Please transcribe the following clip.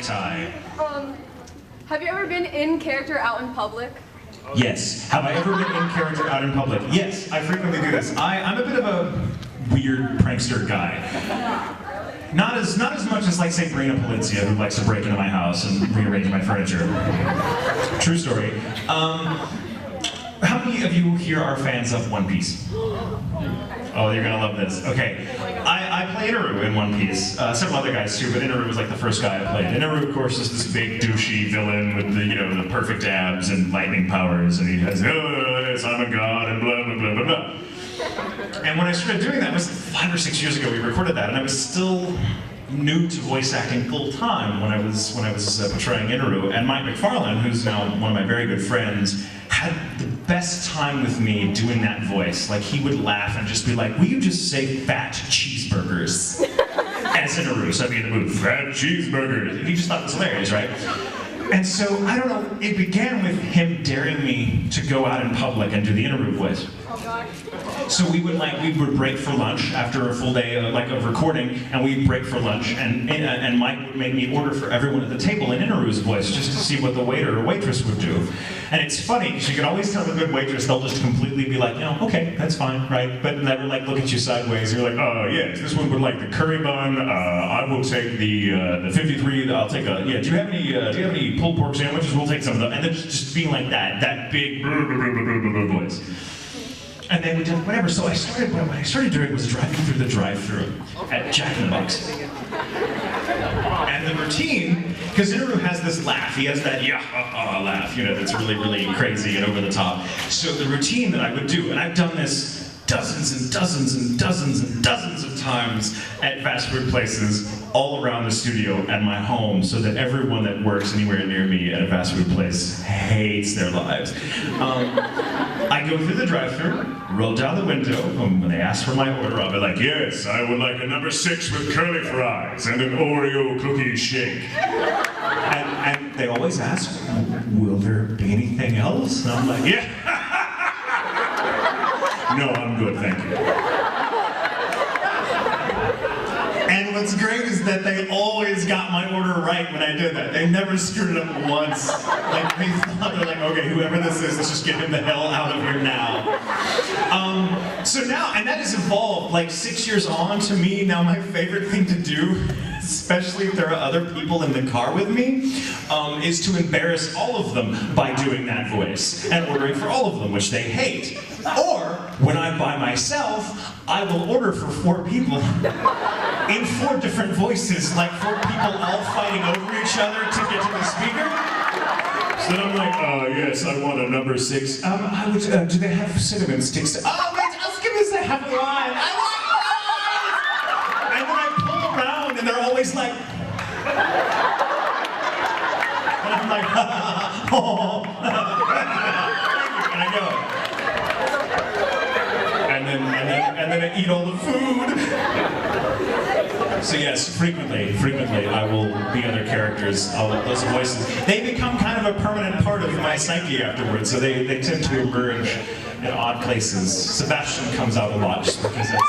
necktie. Have you ever been in character out in public? Yes. Have I ever been in character out in public? Yes, I frequently do this. I'm a bit of a weird prankster guy. Not as much as, like, say, Brina Polizia, who likes to break into my house and rearrange my furniture. True story. How many of you here are fans of One Piece? Oh, you're gonna love this. Okay, I play Inaru in One Piece. Several other guys too, but Inaru was like the first guy I played. Inaru, of course, is this big douchey villain with the, the perfect abs and lightning powers, and he has, oh, yes, I'm a god, and blah blah blah blah blah. And when I started doing that, it was 5 or 6 years ago. We recorded that, and I was still new to voice acting full time when I was portraying Inaru. And Mike McFarlane, who's now one of my very good friends, had the best time with me doing that voice. Like, he would laugh and just be like, "Will you just say fat cheeseburgers?" As Inaru, so I'd be in the mood, fat cheeseburgers. And he just thought it was hilarious, right? And so, I don't know, it began with him daring me to go out in public and do the Inaru voice. Oh gosh. So we would break for lunch after a full day of recording, and we'd break for lunch, and Mike would make me order for everyone at the table in Inaru's voice just to see what the waiter or waitress would do. And it's funny because you can always tell the good waitress, they'll just completely be like, okay, that's fine, right? But never like look at you sideways. You're like, oh yes, this one would like the curry bun. I will take the 53. I'll take a Do you have any pulled pork sandwiches? We'll take some of them. And then just being like that big voice. And then we did whatever. So what I started doing was driving through the drive-thru at Jack in the Box. And the routine, because Inaru has this laugh, he has that laugh, that's really, really crazy and over the top. So the routine that I would do, and I've done this dozens and dozens and dozens and dozens of times at fast food places all around the studio and my home, so that everyone that works anywhere near me at a fast food place hates their lives. I go through the drive-thru, roll down the window, and when they ask for my order, I'll be like, "Yes, I would like a number 6 with curly fries and an Oreo cookie shake." And they always ask, "Will there be anything else?" And I'm like, "Yeah." "No, I'm good, thank you." And what's great is that they always got my order right when I did that. They never screwed it up once. Like, they thought, they're like, "Okay, whoever this is, let's just get him the hell out of here now." So now, and that has evolved, like 6 years on, to me, now my favorite thing to do, especially if there are other people in the car with me, is to embarrass all of them by doing that voice and ordering for all of them, which they hate. Or, when I'm by myself, I will order for 4 people in 4 different voices, like 4 people all fighting over each other to get to the speaker. So then I'm like, "Yes, I want a number 6. Do they have cinnamon sticks? Oh, wait, just give us a half a line. I want fries!" And then I pull around, and they're always like, and I'm like, "Oh." And I go. And then I eat all the food. So yes, frequently I will be other characters. Those voices, they become kind of a permanent part of my psyche afterwards. So they tend to emerge in odd places. Sebastian comes out a lot just because that's